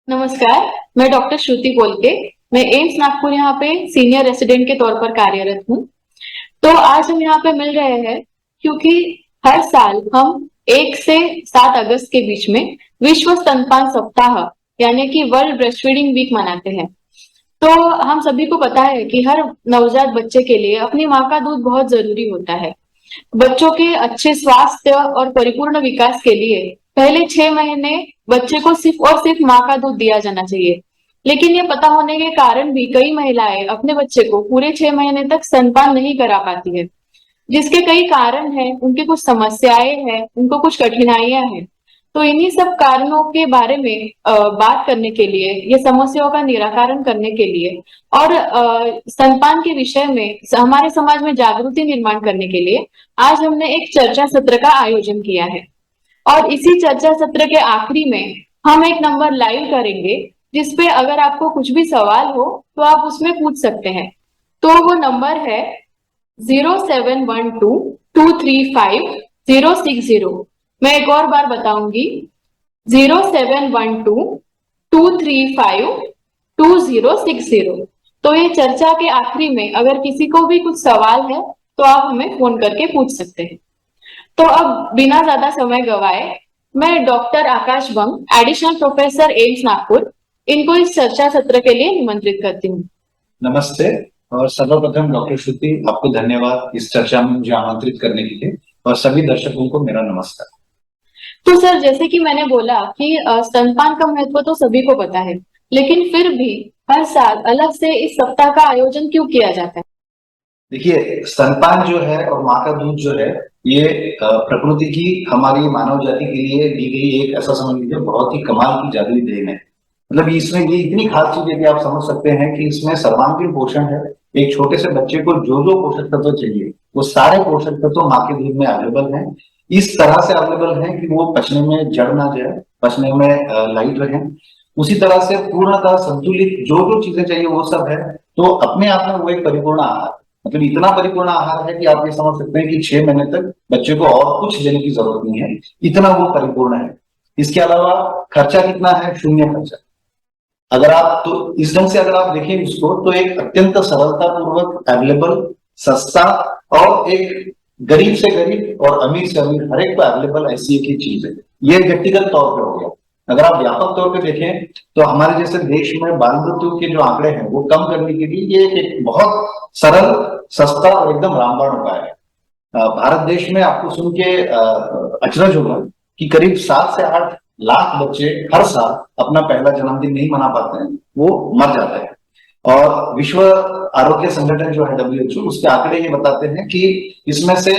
नमस्कार। मैं डॉक्टर श्रुति बोलके मैं एम्स नागपुर यहाँ पे सीनियर रेसिडेंट के तौर पर कार्यरत हूँ। तो आज हम यहाँ पे मिल रहे हैं क्योंकि हर साल हम 1 से 7 अगस्त के बीच में विश्व स्तनपान सप्ताह यानी कि वर्ल्ड ब्रेस्ट फीडिंग वीक मनाते हैं। तो हम सभी को पता है कि हर नवजात बच्चे के लिए अपनी माँ का दूध बहुत जरूरी होता है। बच्चों के अच्छे स्वास्थ्य और परिपूर्ण विकास के लिए पहले 6 महीने बच्चे को सिर्फ और सिर्फ माँ का दूध दिया जाना चाहिए। लेकिन ये पता होने के कारण भी कई महिलाएं अपने बच्चे को पूरे 6 महीने तक स्तनपान नहीं करा पाती है, जिसके कई कारण हैं, उनकी कुछ समस्याएं हैं, उनको कुछ कठिनाइयां हैं। तो इन्हीं सब कारणों के बारे में बात करने के लिए, ये समस्याओं का निराकरण करने के लिए और स्तनपान के विषय में हमारे समाज में जागृति निर्माण करने के लिए आज हमने एक चर्चा सत्र का आयोजन किया है। और इसी चर्चा सत्र के आखिरी में हम एक नंबर लाइव करेंगे, जिसपे अगर आपको कुछ भी सवाल हो तो आप उसमें पूछ सकते हैं। तो वो नंबर है 0712-235-060। मैं एक और बार बताऊंगी, 0712-235-2060। तो ये चर्चा के आखिरी में अगर किसी को भी कुछ सवाल है तो आप हमें फोन करके पूछ सकते हैं। तो अब बिना ज्यादा समय गवाए मैं डॉक्टर आकाश बंग, एडिशनल प्रोफेसर एम्स नागपुर, इनको इस चर्चा सत्र के लिए निमंत्रित करती हूँ। नमस्ते। और सर्वप्रथम डॉक्टर श्रुति, आपको धन्यवाद इस चर्चा में मुझे आमंत्रित करने के लिए, और सभी दर्शकों को मेरा नमस्कार। तो सर, जैसे कि मैंने बोला कि स्तनपान का महत्व तो सभी को पता है, लेकिन फिर भी हर साल अलग से इस सप्ताह का आयोजन क्यों किया जाता है? देखिए, स्तनपान जो है और माँ का दूध जो है, ये प्रकृति की, हमारी मानव जाति के लिए दी गई एक, ऐसा समझ लीजिए, बहुत ही कमाल की जादुई देन है। मतलब इसमें ये इतनी खास चीज है कि आप समझ सकते हैं कि इसमें सर्वांगीण पोषण है। एक छोटे से बच्चे को जो जो पोषक तत्व चाहिए, वो सारे पोषक तत्व माँ के दूध में अवेलेबल हैं। इस तरह से अवेलेबल है कि वो पचने में जड़ ना जाए, पचने में लाइट रहे। उसी तरह से पूर्णतः संतुलित जो जो चीजें चाहिए वो सब है। तो अपने आप में वो एक परिपूर्ण आहार, मतलब इतना परिपूर्ण आहार है कि आप ये समझ सकते हैं कि 6 महीने तक बच्चे को और कुछ देने की जरूरत नहीं है, इतना वो परिपूर्ण है। इसके अलावा खर्चा कितना है? शून्य खर्चा। अगर आप तो इस ढंग से अगर आप देखें इसको, तो एक अत्यंत सरलता पूर्वक अवेलेबल, सस्ता, और एक गरीब से गरीब और अमीर से अमीर हर एक पर अवेलेबल ऐसी एक ही चीज है। ये व्यक्तिगत तौर पे हो गया। अगर आप व्यापक तौर पे देखें तो हमारे जैसे देश में बाल मृत्यु के जो आंकड़े हैं वो कम करने के लिए ये एक बहुत सरल, सस्ता और एकदम रामबाण उपाय है। भारत देश में आपको सुन के अचरज होगा कि करीब 7 से 8 लाख बच्चे हर साल अपना पहला जन्मदिन नहीं मना पाते हैं, वो मर जाते हैं। और विश्व आरोग्य संगठन जो है WHO, उसके आंकड़े ये बताते हैं कि इसमें से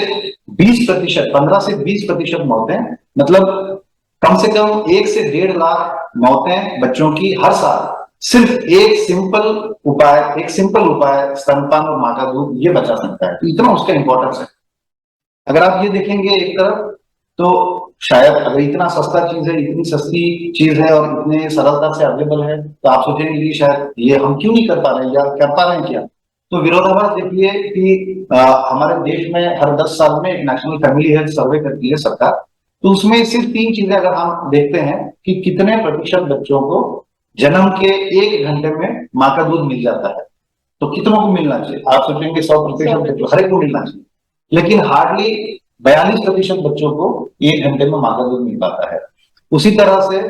20%, 15 से 20% मौतें, मतलब कम से कम 1 से 1.5 लाख मौतें बच्चों की हर साल सिर्फ एक सिंपल उपाय स्तनपान और माँ का दूध ये बचा सकता है। तो इतना उसका इंपॉर्टेंस है। अगर आप ये देखेंगे एक तरफ, तो शायद अगर इतना सस्ता चीज है, इतनी सस्ती चीज है और इतने सरलता से अवेलेबल है, तो आप सोचेंगे कि शायद ये हम क्यों नहीं कर पा रहे हैं, या कर पा रहे हैं क्या? तो विरोधाभास देखिए कि हमारे देश में हर 10 साल में एक नेशनल फैमिली हेल्थ सर्वे करती है सरकार। तो उसमें सिर्फ 3 चीजें अगर हम देखते हैं कि कितने प्रतिशत बच्चों को जन्म के 1 घंटे में माँ का दूध मिल जाता है, तो कितनों को मिलना चाहिए? आप सोचेंगे 100%, हर एक को मिलना चाहिए। लेकिन हार्डली 42% बच्चों को 1 घंटे में माँ का दूध मिल पाता है। उसी तरह से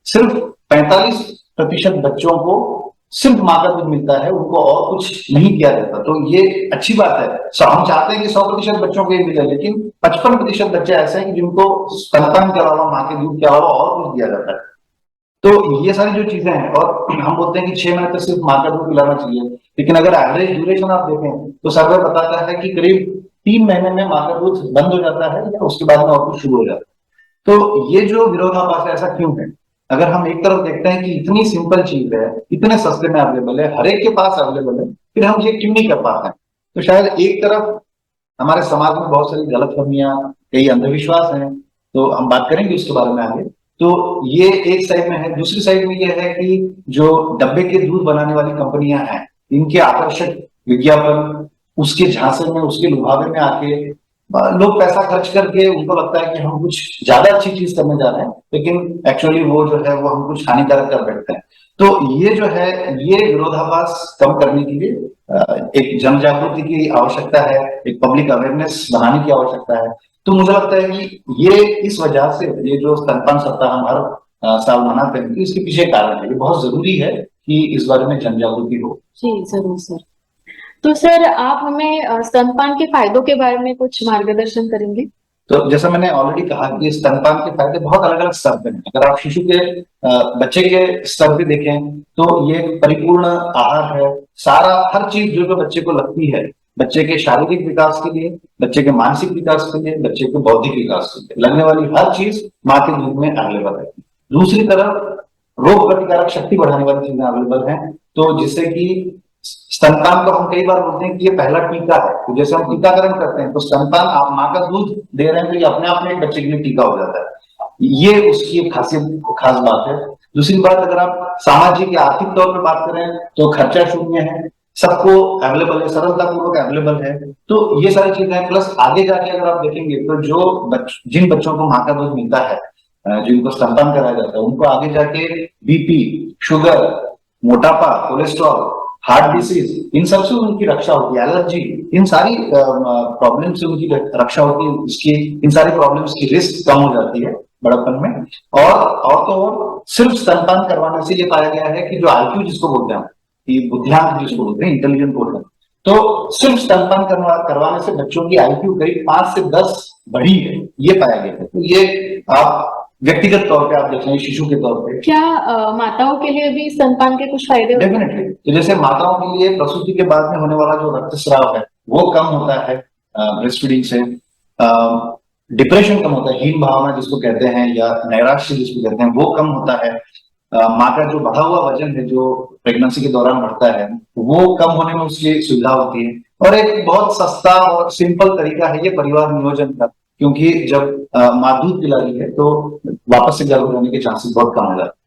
सिर्फ 45% बच्चों को सिर्फ माँ का दूध मिलता है, उनको और कुछ नहीं किया जाता। तो ये अच्छी बात है। हम चाहते हैं कि 100% बच्चों को ये मिले, लेकिन 55% बच्चे ऐसे हैं कि जिनको स्तनपान के अलावा, माँ के दूध के अलावा और कुछ दिया जाता है। तो ये सारी जो चीजें हैं, और हम बोलते हैं कि 6 महीने तक सिर्फ माँ का दूध पिलाना चाहिए, लेकिन अगर एवरेज ड्यूरेशन आप देखें तो सर्वे बताता है कि करीब 3 महीने में माँ का दूध बंद हो जाता है, या उसके बाद में और कुछ शुरू हो जाता है। तो ये जो विरोधाभास है, ऐसा क्यों है? अगर हम एक तरफ देखते हैं कि इतनी सिंपल चीज है, इतने सस्ते में अवेलेबल है, हर एक के पास अवेलेबल है, फिर हम ये क्यों नहीं कर पाते हैं? तो शायद एक तरफ हमारे समाज में बहुत सारी गलतफहमियां, कई अंधविश्वास हैं, तो हम बात करेंगे उसके बारे में आगे। तो ये एक साइड में है। दूसरी साइड में ये है कि जो डब्बे के दूध बनाने वाली कंपनियां हैं, इनके आकर्षक विज्ञापन, उसके झांसे में, उसके लुभावे में आके लोग पैसा खर्च करके उनको लगता है कि हम कुछ ज्यादा अच्छी चीज करने जा रहे हैं, लेकिन एक्चुअली वो जो है वो हम कुछ हानिकारक कर बैठते हैं। तो ये जो है, ये विरोधाभास कम करने के लिए एक जन जागृति की आवश्यकता है, एक पब्लिक अवेयरनेस बढ़ाने की आवश्यकता है। तो मुझे लगता है कि ये इस वजह से ये जो स्तनपान सप्ताह हम हर साल मनाते हैं, इसके पीछे कारण है। ये बहुत जरूरी है कि इस बारे में जन जागृति हो। जी जरूर सर। तो सर आप हमें स्तनपान के फायदों के बारे में कुछ मार्गदर्शन करेंगे? तो जैसा मैंने ऑलरेडी कहा कि स्तनपान के फायदे बहुत अलग अलग स्तर पे हैं। अगर आप शिशु के बच्चे के स्तर पे देखें तो ये परिपूर्ण आहार है, सारा हर चीज जो बच्चे को लगती है, बच्चे के शारीरिक विकास के लिए, बच्चे के मानसिक विकास के लिए, बच्चे के बौद्धिक विकास के लिए लगने वाली हर चीज माँ के दूध में अवेलेबल है। दूसरी तरफ रोग प्रतिकारक शक्ति बढ़ाने वाली चीजें अवेलेबल हैं। तो जिससे कि स्तनपान को हम कई बार बोलते हैं कि ये पहला टीका है। तो जैसे हम टीकाकरण करते हैं तो स्तनपान, आप माँ का दूध दे रहे हैं तो ये अपने आप में एक बच्चे के लिए टीका हो जाता है। ये उसकी एक खास बात है। दूसरी बात, अगर आप सामाजिक या आर्थिक तौर पर बात करें तो खर्चा शून्य है, सबको अवेलेबल है, सरलता पूर्वक अवेलेबल है। तो ये सारी चीजें हैं। प्लस आगे जाके अगर आप देखेंगे तो जिन बच्चों को माँ का दूध मिलता है, जिनको स्तनपान कराया जाता है, उनको आगे जाके बीपी, शुगर, मोटापा, कोलेस्ट्रॉल, हार्ट डिसीज, इन सबसे उनकी रक्षा होती है, एलर्जी, इन सारी प्रॉब्लम से उनकी रक्षा होती है। इसकी इन सारी प्रॉब्लम्स की रिस्क कम हो जाती है बड़प्पन में। और तो और सिर्फ स्तनपान करवाने से ये पाया गया है कि जो आईक्यू जिसको बोलते हैं, कि बुद्धिआंक जिसको बोलते हैं, इंटेलिजेंट बोलते हैं, तो सिर्फ स्तनपान करवाने से बच्चों की आईक्यू करीब 5 से 10 बढ़ी है, ये पाया गया है। तो ये आप व्यक्तिगत तौर पे आप देख लें, शिशु के तौर पे। क्या माताओं के लिए भी स्तनपान के कुछ फायदे होते हैं? डेफिनेटली। तो जैसे माताओं के लिए प्रसूति के बाद में होने वाला जो रक्तस्राव है वो कम होता है ब्रेस्ट फीडिंग से। डिप्रेशन कम होता है, हीन भावना जिसको कहते हैं, या नैराश्य जिसको कहते हैं, वो कम होता है। माँ का जो बढ़ा हुआ वजन है जो प्रेगनेंसी के दौरान बढ़ता है, वो कम होने में उसकी सुविधा होती है। और एक बहुत सस्ता और सिंपल तरीका है ये परिवार नियोजन का, क्योंकि जब माँ दूध पिला रही है तो वापस से गर्भ होने के चांसेस बहुत कम हो जाते हैं।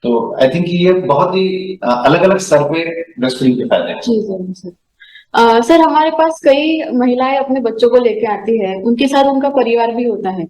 तो आई थिंक ये बहुत ही अलग अलग स्तर पे ब्रेस्ट फीडिंग के फायदे हैं। जी जरूर सर। सर हमारे पास कई महिलाएं अपने बच्चों को लेके आती है, उनके साथ उनका परिवार भी होता है।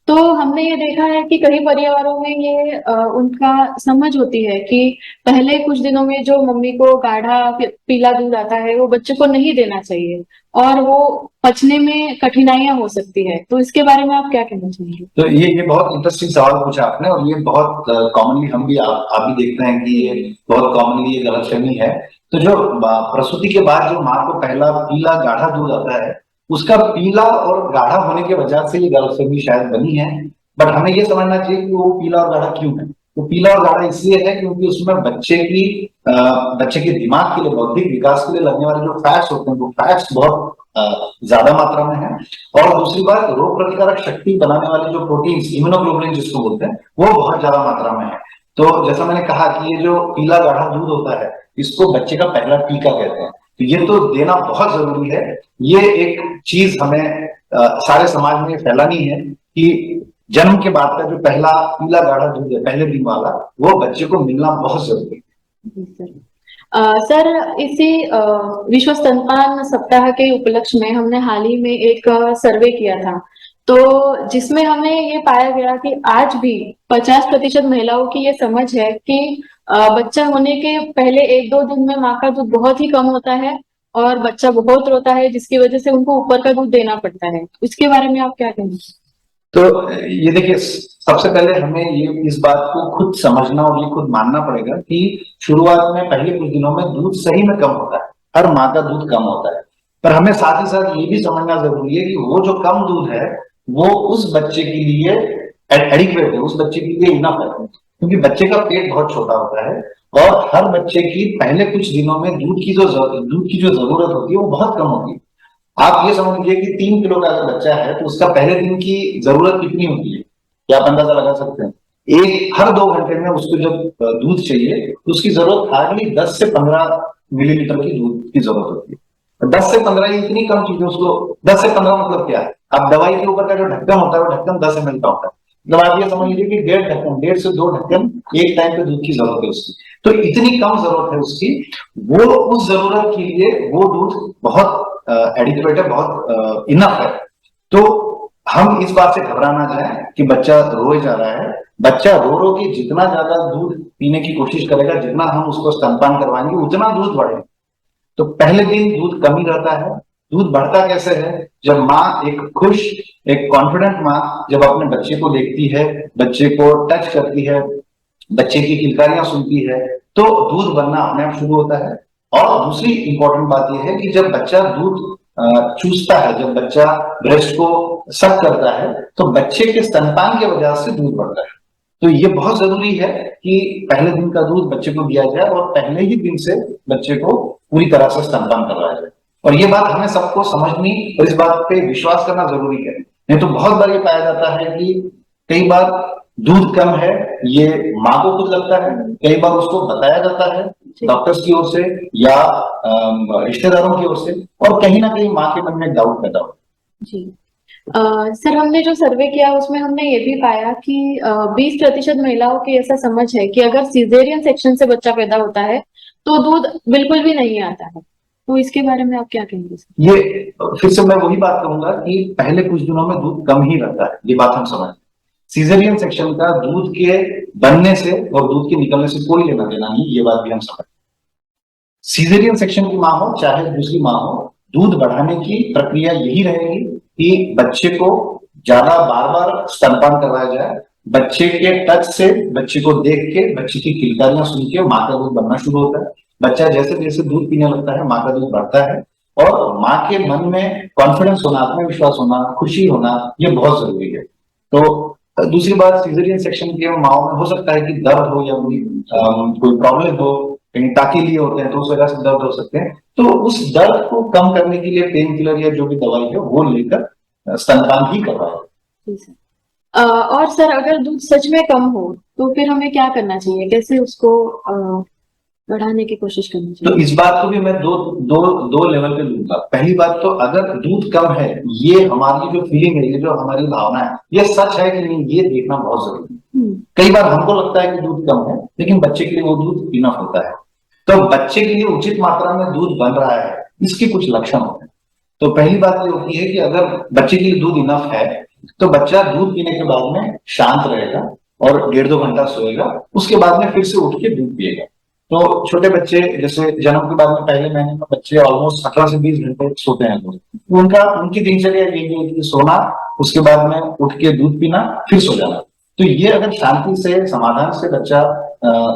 तो हमने ये देखा है कि कई परिवारों में ये उनका समझ होती है कि पहले कुछ दिनों में जो मम्मी को गाढ़ा पीला दूध आता है वो बच्चे को नहीं देना चाहिए, और वो पचने में कठिनाइयां हो सकती है। तो इसके बारे में आप क्या कहना चाहेंगे? तो ये बहुत इंटरेस्टिंग सवाल पूछा आपने, और ये बहुत कॉमनली हम भी आप भी देखते हैं कि ये बहुत कॉमनली ये गलतफहमी है। तो जो प्रसूति के बाद जो माँ को पहला पीला गाढ़ा दूध आता है, उसका पीला और गाढ़ा होने की वजह से ये गलतफहमी शायद बनी है। बट हमें ये समझना चाहिए कि वो पीला और गाढ़ा क्यों है। तो पीला और गाढ़ा इसलिए है क्योंकि उसमें बच्चे के दिमाग के लिए, बौद्धिक विकास के लिए लगने वाले जो फैट्स होते हैं, वो फैट्स बहुत ज्यादा मात्रा में है। और दूसरी बात, रोग प्रतिकारक शक्ति बनाने वाले जो प्रोटीन्स, इम्यूनोग्लोबुलिन जिसको बोलते हैं, वो बहुत ज्यादा मात्रा में है। तो जैसा मैंने कहा कि ये जो पीला गाढ़ा दूध होता है, इसको बच्चे का पहला टीका कहते हैं। तो ये तो देना बहुत जरूरी है। ये एक चीज हमें सारे समाज में फैलानी है कि जन्म के बाद का जो पहला पीला गाढ़ा दूध है, पहले दिन वाला, वो बच्चे को मिलना बहुत जरूरी है। सर इसी विश्व स्तनपान सप्ताह के उपलक्ष्य में हमने हाल ही में एक सर्वे किया था, तो जिसमें हमें ये पाया गया कि आज भी 50% महिलाओं की ये समझ है कि बच्चा होने के पहले 1-2 दिन में माँ का दूध बहुत ही कम होता है और बच्चा बहुत रोता है, जिसकी वजह से उनको ऊपर का दूध देना पड़ता है। इसके बारे में आप क्या कहेंगे? तो ये देखिए, सबसे पहले हमें ये इस बात को खुद समझना और ये खुद मानना पड़ेगा कि शुरुआत में पहले कुछ दिनों में दूध सही में कम होता है, हर माँ का दूध कम होता है। पर हमें साथ ही साथ ये भी समझना जरूरी है कि वो जो कम दूध है वो उस बच्चे के लिए एडिक्वेट है, उस बच्चे के लिए इनफ है। क्योंकि बच्चे का पेट बहुत छोटा होता है और हर बच्चे की पहले कुछ दिनों में दूध की जो जरूरत होती है वो बहुत कम होती है। आप ये समझ लीजिए कि 3 किलो का अगर बच्चा है तो उसका पहले दिन की जरूरत कितनी होती है, क्या आप अंदाजा लगा सकते हैं? हर 2 घंटे में उसको जब दूध चाहिए तो उसकी जरूरत हार्डली 10 से 15 मिलीलीटर की दूध की जरूरत होती है। 10 से 15 इतनी कम चीज है, उसको 10 से 15 मतलब क्या है? अब दवाई के ऊपर का जो ढक्कन होता है वो ढक्कन 10 ml का होता है। मतलब आप ये समझ लीजिए कि 1.5 से 2 ढक्कन एक टाइम पे दूध की जरूरत है उसकी। तो इतनी कम जरूरत है उसकी, वो उस जरूरत के लिए वो दूध बहुत एडिक्वेट है, बहुत इनफ है। तो हम इस बात से घबरा ना जाए कि बच्चा रोए जा रहा है। बच्चा रो रो के जितना ज्यादा दूध पीने की कोशिश करेगा, जितना हम उसको स्तनपान करवाएंगे, उतना दूध बढ़ेगा। तो पहले दिन दूध कम ही रहता है। दूध बढ़ता कैसे है? जब माँ एक खुश, एक कॉन्फिडेंट माँ जब अपने बच्चे को देखती है, बच्चे को टच करती है, बच्चे की किलकारियां सुनती है, तो दूध बनना अपने आप शुरू होता है। और दूसरी इंपॉर्टेंट बात यह है कि जब बच्चा दूध चूसता है, जब बच्चा ब्रेस्ट को सक करता है, तो बच्चे के स्तनपान की वजह से दूध बढ़ता है। तो ये बहुत जरूरी है कि पहले दिन का दूध बच्चे को दिया जाए और पहले ही दिन से बच्चे को पूरी तरह से स्तनपान करवाया जाए। और ये बात हमें सबको समझनी और इस बात पे विश्वास करना जरूरी है। नहीं तो बहुत बार ये पाया जाता है कि कई बार दूध कम है, ये माँ को खुद लगता है, कई बार उसको बताया जाता है डॉक्टर्स की ओर से या रिश्तेदारों की ओर से, और कहीं ना कहीं माँ के मन में डाउट पैदा होता है। जी। सर, हमने जो सर्वे किया उसमें हमने ये भी पाया कि 20% महिलाओं की ऐसा समझ है कि अगर सीजेरियन सेक्शन से बच्चा पैदा होता है तो दूध बिल्कुल भी नहीं आता है। तो इसके बारे में आप क्या कहेंगे सर? ये फिर से मैं वही बात कहूंगा कि पहले कुछ दिनों में दूध कम ही रहता है, ये बात हम समझ। सीजरियन सेक्शन का दूध के बनने से और दूध के निकलने से कोई लेना देना नहीं, ये बात भी हम समझ। सीजरियन सेक्शन की माँ हो चाहे दूसरी माँ हो, दूध बढ़ाने की प्रक्रिया यही रहेगी कि बच्चे को ज्यादा बार बार स्तनपान करवाया जाए। बच्चे के टच से, बच्चे को देख के, बच्चे की किलकारियां सुन के माँ का दूध बनना शुरू होता है। बच्चा जैसे जैसे दूध पीने लगता है, माँ का दूध बढ़ता है। और माँ के मन में कॉन्फिडेंस होना, आत्मविश्वास होना, खुशी होना, ये बहुत जरूरी है। तो दूसरी बात, सीजरियन सेक्शन के माओ में हो सकता है कि दर्द हो या कोई प्रॉब्लम हो, कहीं टाके लिए होते हैं तो उस वजह से दर्द हो सकते हैं। तो उस दर्द को कम करने के लिए पेन किलर या जो भी दवाई है वो लेकर स्तनपान ही करवाएं। और सर, अगर दूध सच में कम हो तो फिर हमें क्या करना चाहिए? कैसे उसको बढ़ाने की कोशिश करनी चाहिए? तो इस बात को भी मैं दो दो दो लेवल पे लूंगा। पहली बात तो अगर दूध कम है, ये हमारी जो फीलिंग है, ये जो हमारी भावना है, ये सच है कि नहीं, ये देखना बहुत जरूरी है। कई बार हमको लगता है कि दूध कम है, लेकिन बच्चे के लिए वो दूध इनफ होता है। तो बच्चे के लिए उचित मात्रा में दूध बन रहा है, इसके कुछ लक्षण होते हैं। तो पहली बात ये होती है कि अगर बच्चे के लिए दूध इनफ है, तो बच्चा दूध पीने के बाद में शांत रहेगा और 1.5-2 घंटा सोएगा, उसके बाद में फिर से उठ के दूध पिएगा। तो छोटे बच्चे जैसे जन्म के बाद में पहले महीने में बच्चे ऑलमोस्ट 18 से 20 घंटे सोते हैं लोग। उनकी दिनचर्या यही है कि सोना, उसके बाद में उठ के दूध पीना, फिर सो जाना। तो ये अगर शांति से, समाधान से बच्चा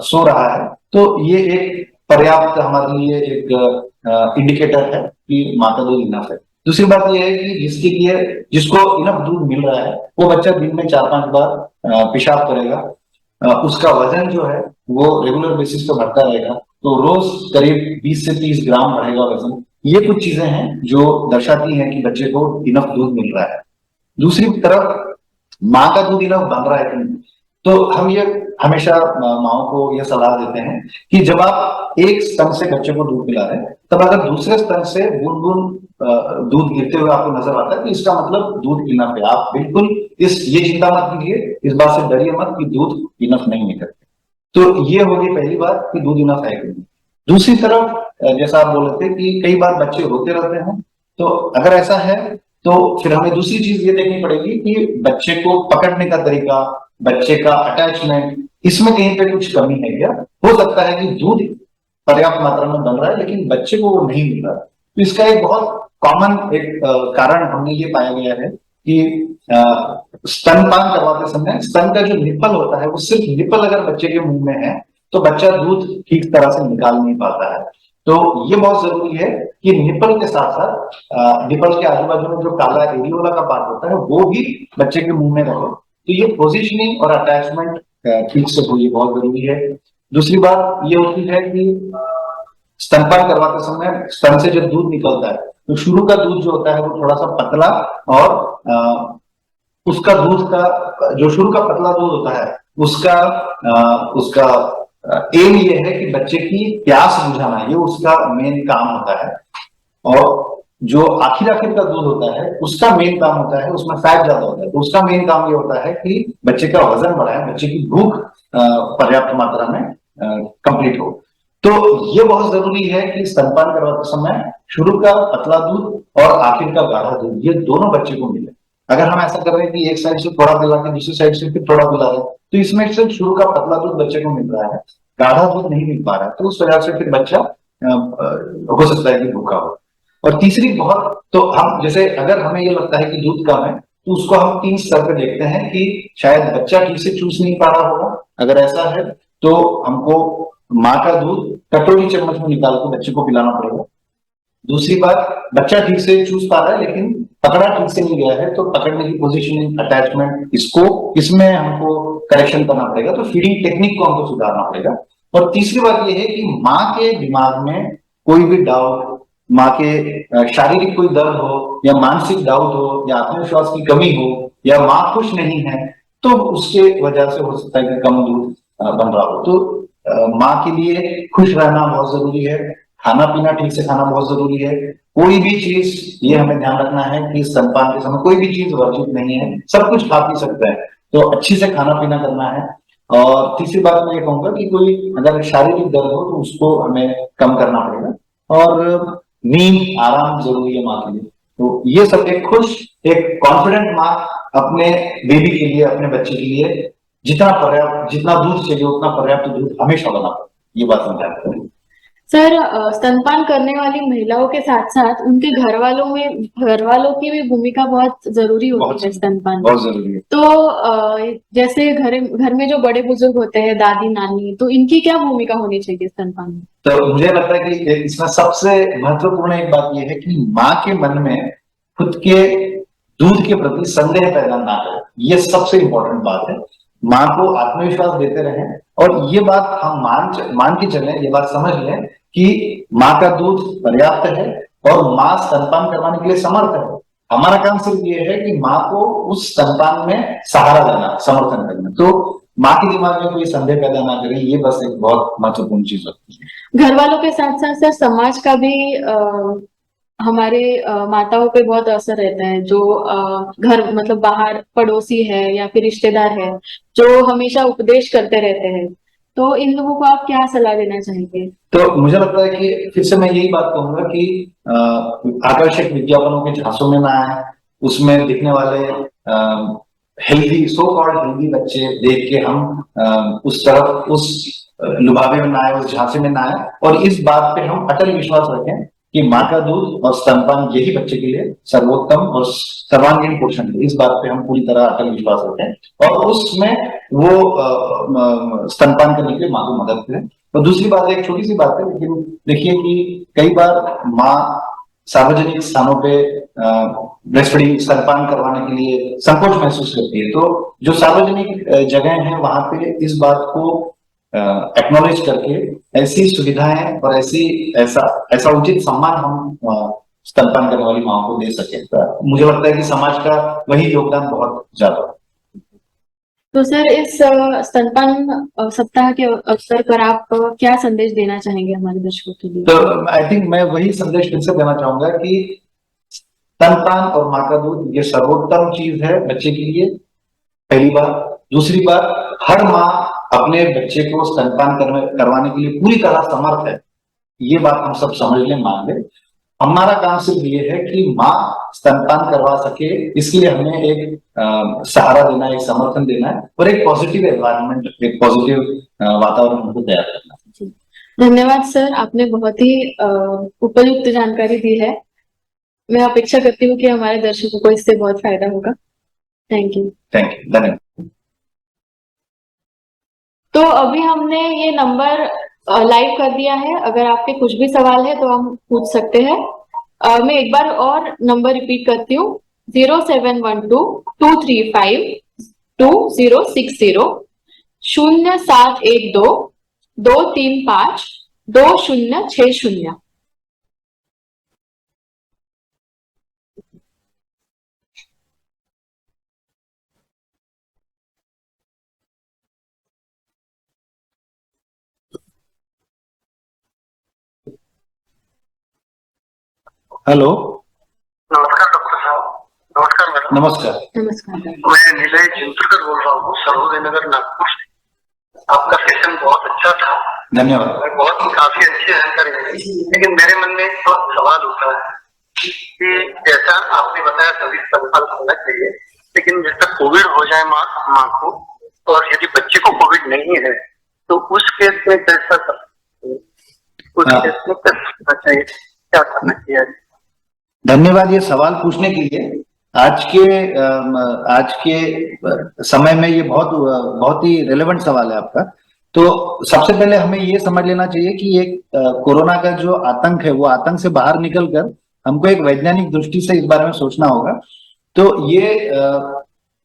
सो रहा है, तो ये एक पर्याप्त हमारे लिए एक इंडिकेटर है कि माँ का दूध इनफ है। दूसरी बात यह है कि जिसको इनफ दूध मिल रहा है, वो बच्चा दिन में 4-5 बार पेशाब करेगा, उसका वजन जो है वो रेगुलर बेसिस पे बढ़ता रहेगा, तो रोज करीब 20 से 30 ग्राम बढ़ेगा वजन। ये कुछ चीजें हैं जो दर्शाती हैं कि बच्चे को इनफ दूध मिल रहा है। दूसरी तरफ माँ का दूध इनफ बन रहा है कि नहीं, तो हम ये हमेशा माओ को यह सलाह देते हैं कि जब आप एक स्तन से बच्चे को दूध पिला रहे हैं, तब अगर दूसरे स्तन से बूंद बूंद दूध गिरते हुए आपको नजर आता है, तो इसका मतलब दूध इनफ है। आप बिल्कुल ये चिंता मत कीजिए, इस बात से डरिए मत कि दूध इनफ नहीं निकलते। तो ये होगी पहली बात कि दूध इनफ है कि नहीं। दूसरी तरफ जैसा आप बोल रहे थे कि कई बार बच्चे रोते रहते हैं, तो अगर ऐसा है तो फिर हमें दूसरी चीज ये देखनी पड़ेगी कि बच्चे को पकड़ने का तरीका, बच्चे का अटैचमेंट, इसमें कहीं पे कुछ कमी है क्या। हो सकता है कि दूध पर्याप्त मात्रा में बन रहा है लेकिन बच्चे को वो नहीं मिल रहा। तो इसका एक बहुत कॉमन एक कारण हमने ये पाया गया है कि स्तनपान करवाते समय स्तन का जो निप्पल होता है, वो सिर्फ निप्पल अगर बच्चे के मुंह में है तो बच्चा दूध ठीक तरह से निकाल नहीं पाता है। तो ये बहुत जरूरी है कि निप्पल के साथ साथ निप्पल के आजू बाजू में जो काला एरियोला का पार्ट होता है वो भी बच्चे के मुंह में रहे। तो ये पोजिशनिंग और अटैचमेंट ठीक से हो, ये बहुत जरूरी है। दूसरी बात ये होती है कि स्तनपान करवाते समय स्तन से जब दूध निकलता है तो शुरू का दूध जो होता है वो थोड़ा सा पतला, और उसका दूध का जो शुरू का पतला दूध होता है उसका एम ये है कि बच्चे की प्यास बुझाना, ये उसका मेन काम होता है। और जो आखिर का दूध होता है उसका मेन काम होता है, उसमें फैट ज्यादा होता है, तो उसका मेन काम ये होता है कि बच्चे का वजन बढ़ाए, बच्चे की भूख पर्याप्त मात्रा में कंप्लीट हो। तो ये बहुत जरूरी है कि स्तनपान करवाते समय शुरू का पतला दूध और आखिर का गाढ़ा दूध, ये दोनों बच्चे को मिले। अगर हम ऐसा कर रहे हैं कि एक साइड से थोड़ा पिला के दूसरी साइड से फिर थोड़ा पिला रहे हैं, तो इसमें सिर्फ शुरू का पतला दूध बच्चे को मिल रहा है, गाढ़ा दूध नहीं मिल पा रहा है, तो उस वजह से फिर बच्चा हो सकता है कि भूखा हो। और तीसरी बहुत, तो हम जैसे अगर हमें ये लगता है कि दूध कम है, तो उसको हम 3 स्तर पे देखते हैं कि शायद बच्चा ठीक से चूस नहीं पा रहा होगा। अगर ऐसा है तो हमको माँ का दूध कटोरी चम्मच में निकाल के बच्चे को पिलाना पड़ेगा। दूसरी बात, बच्चा ठीक से चूस पा रहा है लेकिन पकड़ा ठीक से नहीं गया है, तो पकड़ने की पोजीशनिंग, अटैचमेंट, इसमें हमको करेक्शन करना पड़ेगा, तो फीडिंग टेक्निक को हमको सुधारना पड़ेगा। और तीसरी बात यह है कि माँ के दिमाग में कोई भी डाउट, माँ के शारीरिक कोई दर्द हो या मानसिक डाउट हो या आत्मविश्वास की कमी हो या माँ खुश नहीं है, तो उसके वजह से हो सकता है कि कम दूध बन रहा हो। तो माँ के लिए खुश रहना बहुत जरूरी है, खाना पीना ठीक से खाना बहुत जरूरी है। कोई भी चीज, ये हमें ध्यान रखना है कि स्तनपान के समय कोई भी चीज वर्जित नहीं है, सब कुछ खा पी सकते हैं, तो अच्छी से खाना पीना करना है। और तीसरी बात मैं ये कहूंगा कि कोई अगर शारीरिक दर्द हो तो उसको हमें कम करना पड़ेगा। और नींद, आराम जरूरी है माँ के लिए। तो ये सब, एक खुश, एक कॉन्फिडेंट माँ अपने बेबी के लिए, अपने बच्चे के लिए जितना दूध चाहिए उतना पर्याप्त दूध हमेशा बना पाए, ये बात हम ध्यान रखें। सर, स्तनपान करने वाली महिलाओं के साथ साथ उनके घर वालों की भी भूमिका बहुत जरूरी होती है स्तनपान में। बहुत जरूरी है। तो जैसे घर में जो बड़े बुजुर्ग होते हैं, दादी नानी, तो इनकी क्या भूमिका होनी चाहिए स्तनपान में? तो मुझे लगता है कि इसमें सबसे महत्वपूर्ण एक बात यह है कि माँ के मन में खुद के दूध के प्रति संदेह पैदा ना करें, ये सबसे इंपॉर्टेंट बात है। माँ को आत्मविश्वास देते रहें, और ये बात हम मान के चलें, ये बात समझ लें कि माँ का दूध पर्याप्त है और माँ स्तनपान करवाने के लिए समर्थ है। हमारा काम सिर्फ ये है कि माँ को उस स्तनपान में सहारा देना, समर्थन करना। तो माँ के दिमाग में कोई संदेह पैदा ना करें, ये बस एक बहुत महत्वपूर्ण चीज होती है। घर वालों के साथ साथ सर समाज का भी हमारे माताओं पे बहुत असर रहता है। जो घर मतलब बाहर पड़ोसी है या फिर रिश्तेदार है, जो हमेशा उपदेश करते रहते हैं, तो इन लोगों को आप क्या सलाह देना चाहेंगे? तो मुझे लगता है कि फिर से मैं यही बात कहूंगा कि आकर्षक विज्ञापनों के झांसों में ना आए, उसमें दिखने वाले हेल्दी, सो कॉल्ड हेल्दी बच्चे देख के हम उस लुभावे में ना आए, उस झांसे में ना आए, और इस बात पे हम अटल विश्वास रखें कि माँ का दूध और स्तनपान यही बच्चे के लिए सर्वोत्तम और सर्वांगीण पोषण है। इस बात पे हम पूरी तरह अटल विश्वास रखें और उसमें वो स्तनपान करने के लिए माँ को मदद करें। और दूसरी बात, एक छोटी सी बात है, लेकिन देखिए कि कई बार माँ सार्वजनिक स्थानों पे ब्रेस्ट फीडिंग, स्तनपान करवाने के लिए संकोच महसूस करती है। तो जो सार्वजनिक जगह है वहां पे इस बात को एक्नॉलेज करके ऐसी सुविधाएं और ऐसा उचित सम्मान हम स्तनपान करने वाली माओ को दे सके। तो मुझे लगता है कि समाज का वही योगदान बहुत ज्यादा है। तो सर, इस स्तनपान सप्ताह के अवसर पर आप क्या संदेश देना चाहेंगे हमारे दर्शकों के लिए? तो आई थिंक मैं वही संदेश फिर से देना चाहूंगा कि स्तनपान और माँ का दूध ये सर्वोत्तम चीज है बच्चे के लिए, पहली बात। दूसरी बात, हर माँ अपने बच्चे को स्तनपान करवाने के लिए पूरी तरह समर्थ है, ये बात हम सब समझ लें, मान लें। हमारा काम सिर्फ ये है कि माँ स्तनपान करवा सके, इसके लिए हमें एक सहारा देना है, एक समर्थन देना है और एक पॉजिटिव एनवायरनमेंट, एक पॉजिटिव वातावरण हमको तैयार करना है। धन्यवाद सर, आपने बहुत ही उपयुक्त जानकारी दी है। मैं अपेक्षा करती हूँ कि हमारे दर्शकों को इससे बहुत फायदा होगा। Thank you. धन्यवाद। तो अभी हमने ये नंबर लाइव कर दिया है। अगर आपके कुछ भी सवाल है तो हम पूछ सकते हैं। मैं एक बार और नंबर रिपीट करती हूँ, 0712-235-2060, 0712-235-2060। हेलो, नमस्कार डॉक्टर साहब। नमस्कार मैडम। नमस्कार। नमस्कार। मैं नीलय जिंतुरकर बोल रहा हूँ, सर्वोदय नगर, नागपुर से। आपका सेशन बहुत अच्छा था। धन्यवाद। बहुत ही काफी अच्छी जानकारी मिली, लेकिन मेरे मन में एक सवाल उठा है कि जैसा आपने बताया सभी स्तनपान होना चाहिए, लेकिन जैसा कोविड हो जाए माँ को, और यदि बच्चे को कोविड नहीं है तो उस केस में कैसा उस केस में क्या करना चाहिए, क्या करना चाहिए? धन्यवाद ये सवाल पूछने के लिए। आज के समय में ये बहुत ही रेलेवेंट सवाल है आपका। तो सबसे पहले हमें ये समझ लेना चाहिए कि एक कोरोना का जो आतंक है वो आतंक से बाहर निकलकर हमको एक वैज्ञानिक दृष्टि से इस बारे में सोचना होगा। तो ये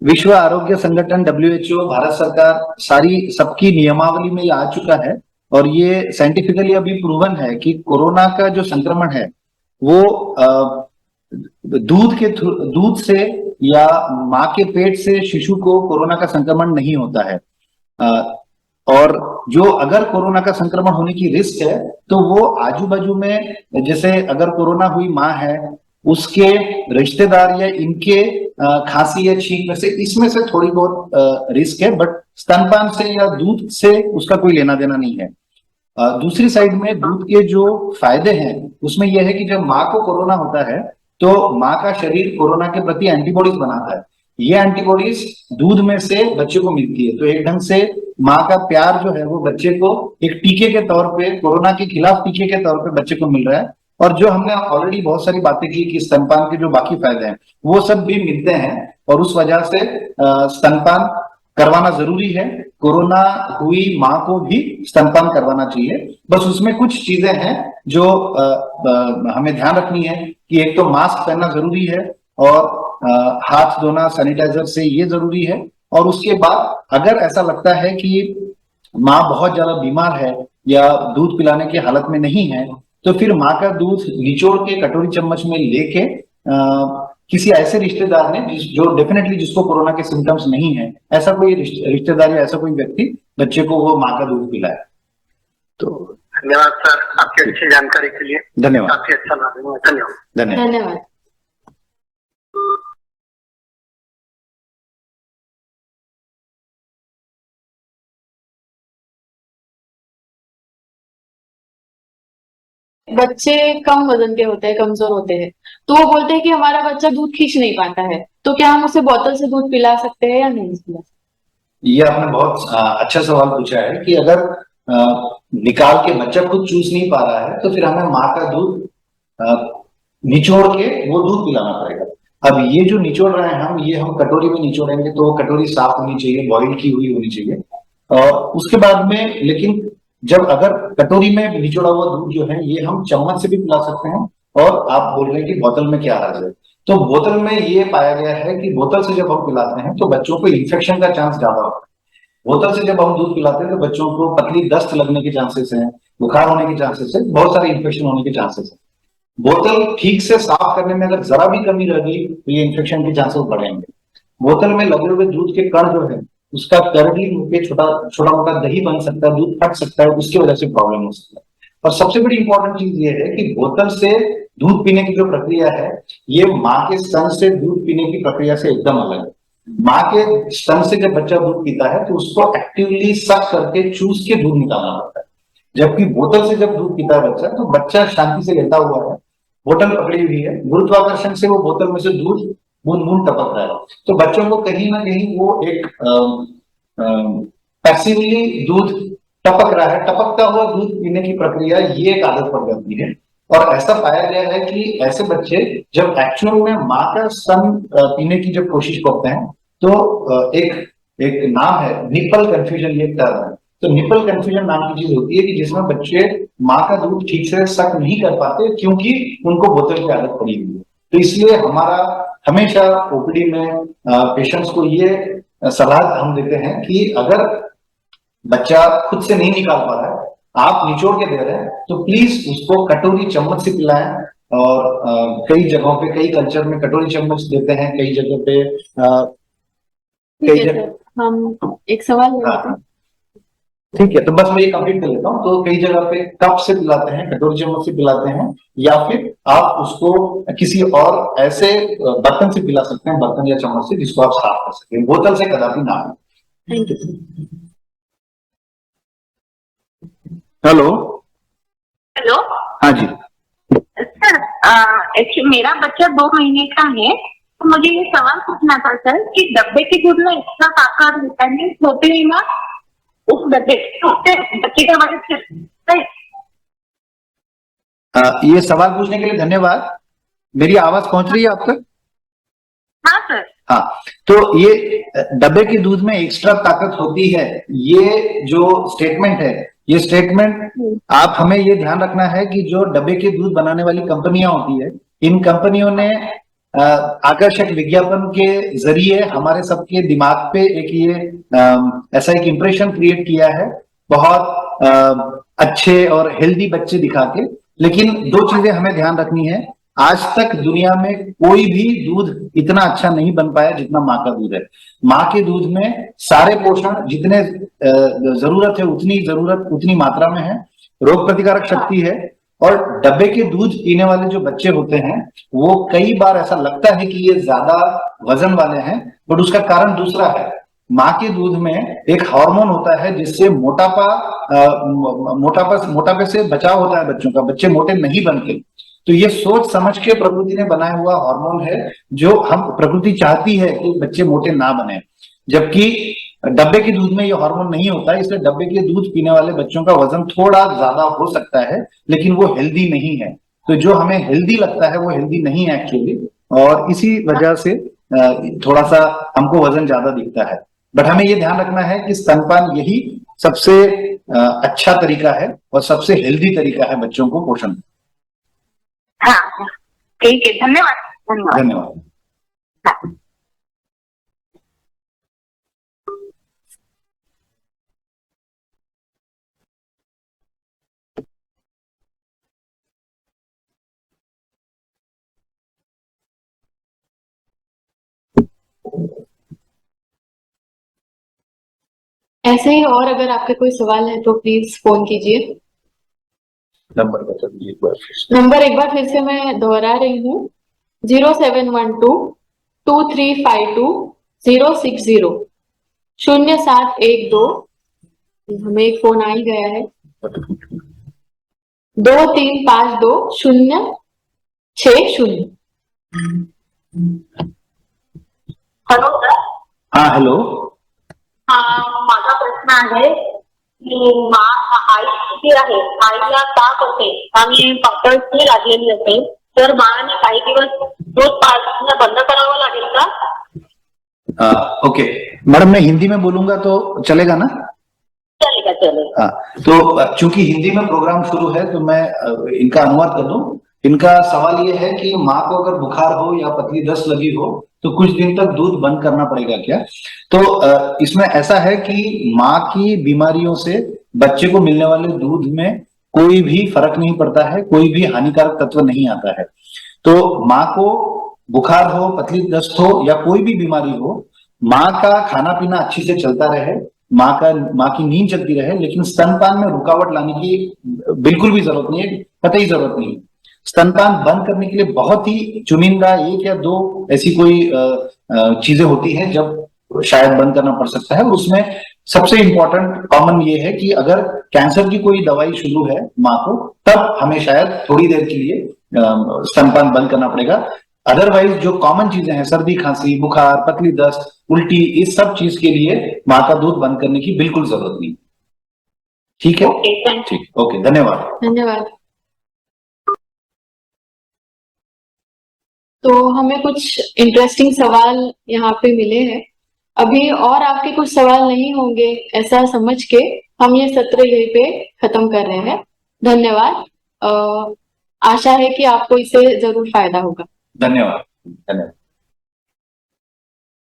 विश्व आरोग्य संगठन WHO, भारत सरकार, सबकी नियमावली में ये आ चुका है और ये साइंटिफिकली अभी प्रूवन है कि कोरोना का जो संक्रमण है वो दूध से या माँ के पेट से शिशु को कोरोना का संक्रमण नहीं होता है। और जो अगर कोरोना का संक्रमण होने की रिस्क है तो वो आजू बाजू में, जैसे अगर कोरोना हुई माँ है उसके रिश्तेदार या इनके खांसी या छींक में से, इसमें से थोड़ी बहुत रिस्क है, बट स्तनपान से या दूध से उसका कोई लेना देना नहीं है। दूसरी साइड में दूध के जो फायदे हैं उसमें यह है कि जब माँ को कोरोना होता है तो माँ का शरीर कोरोना के प्रति एंटीबॉडीज बनाता है। ये एंटीबॉडीज दूध में से बच्चे को मिलती है, तो एक ढंग से माँ का प्यार जो है वो बच्चे को एक टीके के तौर पे, कोरोना के खिलाफ टीके के तौर पे बच्चे को मिल रहा है। और जो हमने ऑलरेडी बहुत सारी बातें की कि स्तनपान के जो बाकी फायदे हैं वो सब भी मिलते हैं और उस वजह से स्तनपान करवाना जरूरी है। कोरोना हुई माँ को भी स्तनपान करवाना चाहिए। बस उसमें कुछ चीजें हैं जो हमें ध्यान रखनी है कि एक तो मास्क पहनना जरूरी है और हाथ धोना सैनिटाइजर से ये जरूरी है। और उसके बाद अगर ऐसा लगता है कि माँ बहुत ज्यादा बीमार है या दूध पिलाने की हालत में नहीं है तो फिर माँ का दूध निचोड़ के कटोरी चम्मच में लेके किसी ऐसे रिश्तेदार ने जो डेफिनेटली जिसको कोरोना के सिम्टम्स नहीं है, ऐसा कोई रिश्तेदार या ऐसा कोई व्यक्ति बच्चे को वो माँ का दूध पिलाए। तो धन्यवाद सर आपकी अच्छी जानकारी के लिए। धन्यवाद। काफी अच्छा लगा, धन्यवाद। धन्यवाद। बच्चे कम वजन के होते हैं, कमजोर होते हैं, तो वो बोलते हैं कि हमारा बच्चा दूध खींच नहीं पाता है, तो क्या हम उसे बोतल से दूध पिला सकते हैं या नहीं पिला सकते? ये आपने बहुत अच्छा सवाल पूछा है कि अगर निकाल के बच्चा खुद चूस नहीं पा रहा है तो फिर हमें माँ का दूध निचोड़ के वो दूध पिलाना पड़ेगा। अब ये जो निचोड़ रहे हैं हम कटोरी में निचोड़ेंगे तो वो कटोरी साफ होनी चाहिए, बॉइल की हुई होनी चाहिए। और उसके बाद में लेकिन जब अगर कटोरी में निचोड़ा हुआ दूध जो है ये हम चम्मच से भी पिला सकते हैं। और आप बोल रहे हैं कि बोतल में क्या हर्ज है, तो बोतल में ये पाया गया है कि बोतल से जब हम पिलाते हैं तो बच्चों को इन्फेक्शन का चांस ज्यादा होता है। बोतल से जब हम दूध पिलाते हैं तो बच्चों को पतली दस्त लगने के चांसेस हैं, बुखार होने के चांसेस है, बहुत सारे इन्फेक्शन होने के चांसेस है। बोतल ठीक से साफ करने में अगर जरा भी कमी रह गई तो ये इन्फेक्शन के चांसेस बढ़ेंगे। बोतल में लगे हुए दूध के कण जो है उसका कर्डी के छोटा मोटा दही बन सकता है, दूध फट सकता है, उसकी वजह से प्रॉब्लम हो सकता है। और सबसे बड़ी इंपॉर्टेंट चीज ये है कि बोतल से दूध पीने की जो प्रक्रिया है ये माँ के स्तन से दूध पीने की प्रक्रिया से एकदम अलग है। माँ के स्तन से जब बच्चा दूध पीता है तो उसको एक्टिवली सक करके चूस के दूध निकालना पड़ता है, जबकि बोतल से जब दूध पीता है बच्चा तो बच्चा शांति से लेटा हुआ है, बोतल पकड़ी हुई है, गुरुत्वाकर्षण से वो बोतल में से दूध बूंद बूंद टपक रहा है। तो बच्चों को कहीं ना कहीं वो एक पैसिवली दूध टपक रहा है, टपकता हुआ दूध पीने की प्रक्रिया ये एक आदत पड़ जाती है। और ऐसा पाया गया है कि ऐसे बच्चे जब एक्चुअल में माँ का स्तन पीने की जब कोशिश करते हैं तो एक नाम है निपल कंफ्यूजन, ये टर्म है। तो निपल कंफ्यूजन नाम की चीज होती है कि जिसमें बच्चे माँ का दूध ठीक से सक नहीं कर पाते क्योंकि उनको बोतल की आदत पड़ी हुई है। तो इसलिए हमारा हमेशा ओपीडी में पेशेंट्स को ये सलाह हम देते हैं कि अगर बच्चा खुद से नहीं निकाल पा रहा है, आप निचोड़ के दे रहे हैं तो प्लीज उसको कटोरी चम्मच से पिलाएं। और कई जगहों पे, कई कल्चर में कटोरी चम्मच देते हैं, कई जगह पे ठीक है सर, हम एक सवाल ले लेते हैं। ठीक है, तो बस मैं ये कंप्लीट कर लेता हूँ। तो कई जगह पे कप से पिलाते हैं, कटोरी चम्मच से पिलाते हैं, या फिर आप उसको किसी और ऐसे बर्तन से पिला सकते हैं, बर्तन या चम्मच से जिसको आप साफ कर सकते हैं, बोतल से कदापि ना। Thank you. हेलो। हेलो। हाँ जी। सर एक्चुअली मेरा बच्चा 2 महीने का है, तो मुझे ये सवाल पूछना था सर कि डब्बे के दूध में इतना ताकत विटामिन होते हैं ना, उस डब्बे उससे बच्चे का वजन कितना है? ये सवाल पूछने के लिए धन्यवाद। मेरी आवाज पहुंच रही है आप तक? हाँ सर। हाँ, तो ये डब्बे के दूध में एक्स्ट्रा ताकत होती है, ये जो स्टेटमेंट है, ये स्टेटमेंट आप हमें ये ध्यान रखना है कि जो डब्बे के दूध बनाने वाली कंपनियां होती है, इन कंपनियों ने आकर्षक विज्ञापन के जरिए हमारे सबके दिमाग पे एक ये ऐसा एक इंप्रेशन क्रिएट किया है, बहुत अच्छे और हेल्दी बच्चे दिखा के। लेकिन दो चीजें हमें ध्यान रखनी है, आज तक दुनिया में कोई भी दूध इतना अच्छा नहीं बन पाया जितना माँ का दूध है। माँ के दूध में सारे पोषण जितने जरूरत है उतनी मात्रा में है, रोग प्रतिकारक शक्ति है। और डब्बे के दूध पीने वाले जो बच्चे होते हैं वो कई बार ऐसा लगता है कि ये ज्यादा वजन वाले हैं, बट उसका कारण दूसरा है। माँ के दूध में एक हार्मोन होता है जिससे मोटापे से बचाव होता है बच्चों का, बच्चे मोटे नहीं बनते। तो ये सोच समझ के प्रकृति ने बनाया हुआ हार्मोन है, जो हम प्रकृति चाहती है कि बच्चे मोटे ना बने, जबकि डब्बे के दूध में ये हार्मोन नहीं होता है। इसलिए डब्बे के दूध पीने वाले बच्चों का वजन थोड़ा ज्यादा हो सकता है, लेकिन वो हेल्दी नहीं है। तो जो हमें हेल्दी लगता है वो हेल्दी नहीं है एक्चुअली, और इसी वजह से थोड़ा सा हमको वजन ज्यादा दिखता है। बट हमें ये ध्यान रखना है कि स्तनपान यही सबसे अच्छा तरीका है और सबसे हेल्दी तरीका है बच्चों को पोषण। हाँ ठीक है, धन्यवाद। धन्यवाद। हाँ। ऐसे ही और अगर आपके कोई सवाल है तो प्लीज फोन कीजिए। नंबर बता दीजिए एक बार फिर से। नंबर एक बार फिर से मैं दोहरा रही हूँ, 0712-2352-060 0712। हमें एक फोन आ ही गया है, 2352-060। Hello sir. हाँ हेलो। माझा प्रश्न आहे की आई जी आहे, आईला ताप होते आणि पातळी लागलेली असेल तर बाळाने काही दिवस दूध पाजणं बंद करावं लागेल का? ओके मैडम, मैं हिंदी में बोलूंगा तो चलेगा ना? चलेगा चलेगा। हाँ, तो चूंकि हिंदी में प्रोग्राम शुरू है तो मैं इनका अनुवाद कर दूं। इनका सवाल ये है कि माँ को अगर बुखार हो या पतली दस्त लगी हो तो कुछ दिन तक दूध बंद करना पड़ेगा क्या? तो इसमें ऐसा है कि माँ की बीमारियों से बच्चे को मिलने वाले दूध में कोई भी फर्क नहीं पड़ता है, कोई भी हानिकारक तत्व नहीं आता है। तो माँ को बुखार हो, पतली दस्त हो या कोई भी बीमारी हो, माँ का खाना पीना अच्छे से चलता रहे, माँ की नींद चलती रहे, लेकिन स्तनपान में रुकावट लाने की बिल्कुल भी जरूरत नहीं है, कतई जरूरत नहीं है। स्तनपान बंद करने के लिए बहुत ही चुनिंदा 1 या 2 ऐसी कोई चीजें होती हैं जब शायद बंद करना पड़ सकता है। उसमें सबसे इंपॉर्टेंट कॉमन ये है कि अगर कैंसर की कोई दवाई शुरू है माँ को, तब हमें शायद थोड़ी देर के लिए स्तनपान बंद करना पड़ेगा। अदरवाइज जो कॉमन चीजें हैं, सर्दी खांसी, बुखार, पतली दस्त, उल्टी, इस सब चीज के लिए माँ का दूध बंद करने की बिल्कुल जरूरत नहीं। ठीक है, ठीक, ओके, धन्यवाद। धन्यवाद। तो हमें कुछ इंटरेस्टिंग सवाल यहाँ पे मिले हैं। अभी और आपके कुछ सवाल नहीं होंगे ऐसा समझ के हम ये सत्र यहीं पे खत्म कर रहे हैं। धन्यवाद। आशा है कि आपको इससे जरूर फायदा होगा। धन्यवाद। धन्यवाद।